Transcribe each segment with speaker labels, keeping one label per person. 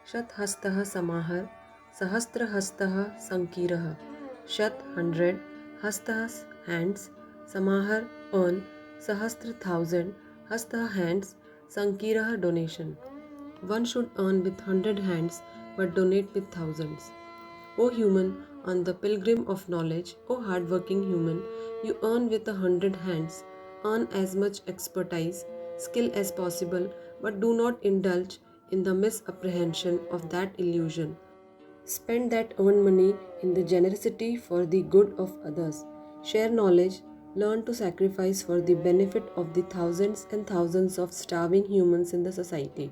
Speaker 1: शतहस्तः समाहर, सहस्त्रहस्तः संकीरः. Shat 100, hastah hands, samahar earn, sahastra thousand, hastah hands, sankirah donation. One should earn with 100 hands but donate with thousands. O human, on the pilgrim of knowledge, O hard-working human, you earn with 100 hands. Earn as much expertise, skill as possible, but do not indulge in the misapprehension of that illusion. Spend that earned money in the generosity for the good of others. Share knowledge, learn to sacrifice for the benefit of the thousands and thousands of starving humans in the society.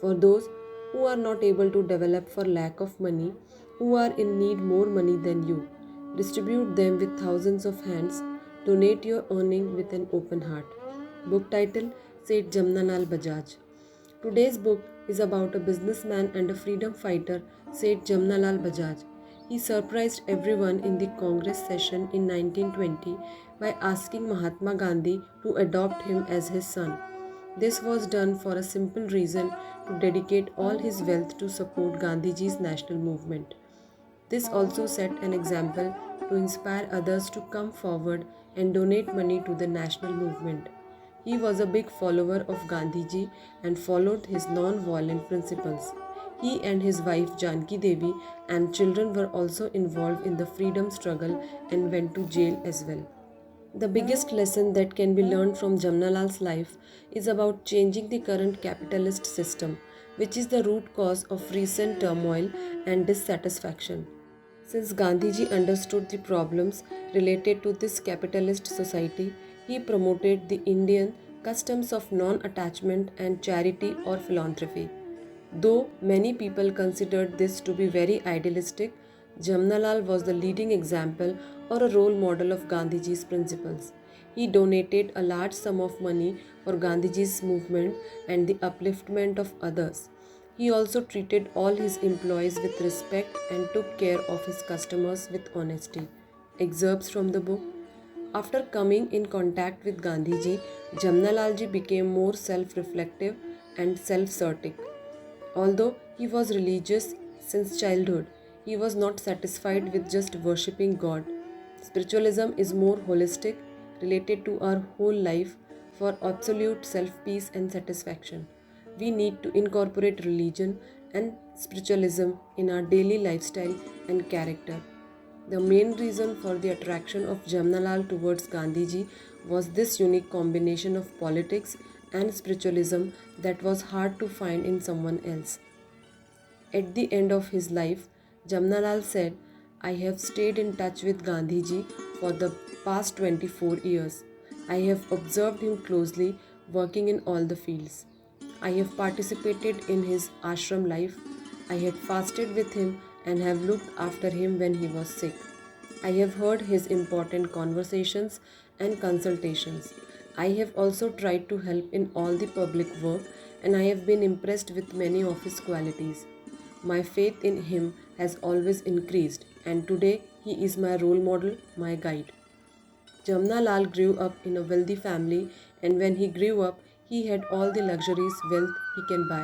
Speaker 1: For those who are not able to develop for lack of money, who are in need more money than you, distribute them with thousands of hands. Donate your earning with an open heart. Book title: Seth Jamnalal Bajaj. Today's book is about a businessman and a freedom fighter, Seth Jamnalal Bajaj. He surprised everyone in the Congress session in 1920 by asking Mahatma Gandhi to adopt him as his son. This was done for a simple reason: to dedicate all his wealth to support Gandhiji's national movement. This also set an example to inspire others to come forward and donate money to the national movement. He was a big follower of Gandhiji and followed his non-violent principles. He and his wife Janki Devi and children were also involved in the freedom struggle and went to jail as well. The biggest lesson that can be learned from Jamnalal's life is about changing the current capitalist system, which is the root cause of recent turmoil and dissatisfaction. Since Gandhiji understood the problems related to this capitalist society, he promoted the Indian customs of non-attachment and charity or philanthropy. Though many people considered this to be very idealistic, Jamnalal was the leading example or a role model of Gandhiji's principles. He donated a large sum of money for Gandhiji's movement and the upliftment of others. He also treated all his employees with respect and took care of his customers with honesty. Excerpts from the book. After coming in contact with Gandhiji, Jamnalalji became more self-reflective and self-certic. Although he was religious since childhood, he was not satisfied with just worshipping God. Spiritualism is more holistic, related to our whole life for absolute self-peace and satisfaction. We need to incorporate religion and spiritualism in our daily lifestyle and character. The main reason for the attraction of Jamnalal towards Gandhiji was this unique combination of politics and spiritualism that was hard to find in someone else. At the end of his life, Jamnalal said, "I have stayed in touch with Gandhiji for the past 24 years. I have observed him closely, working in all the fields. I have participated in his ashram life. I had fasted with him and have looked after him when he was sick. I have heard his important conversations and consultations. I have also tried to help in all the public work, and I have been impressed with many of his qualities. My faith in him has always increased, and today he is my role model, my guide." Jamnalal grew up in a wealthy family, and when he grew up, he had all the luxuries wealth he can buy.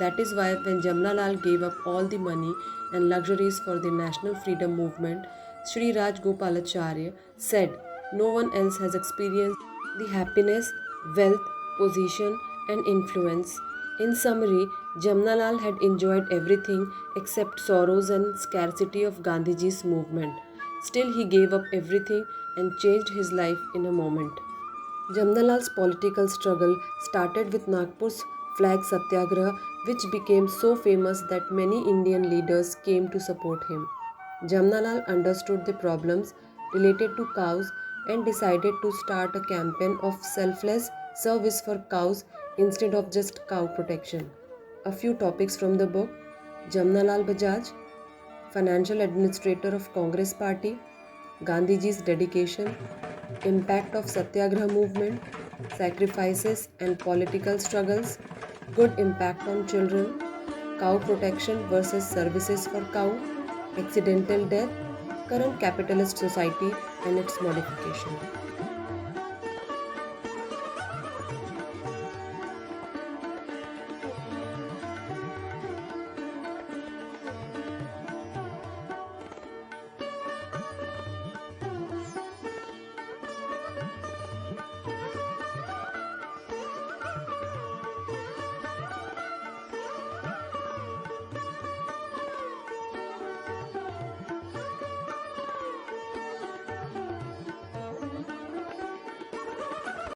Speaker 1: That is why when Jamnalal gave up all the money and luxuries for the national freedom movement, Sri Raj Gopalacharya said, "No one else has experienced the happiness, wealth, position and influence." In summary, Jamnalal had enjoyed everything except sorrows and scarcity of Gandhiji's movement. Still, he gave up everything and changed his life in a moment. Jamnalal's political struggle started with Nagpur's flag satyagraha, which became so famous that many Indian leaders came to support him. Jamnalal understood the problems related to cows and decided to start a campaign of selfless service for cows instead of just cow protection. A few topics from the book: Jamnalal Bajaj, financial administrator of Congress Party, Gandhiji's dedication, impact of Satyagraha movement, sacrifices and political struggles, good impact on children, cow protection versus services for cow, accidental death, current capitalist society and its modification.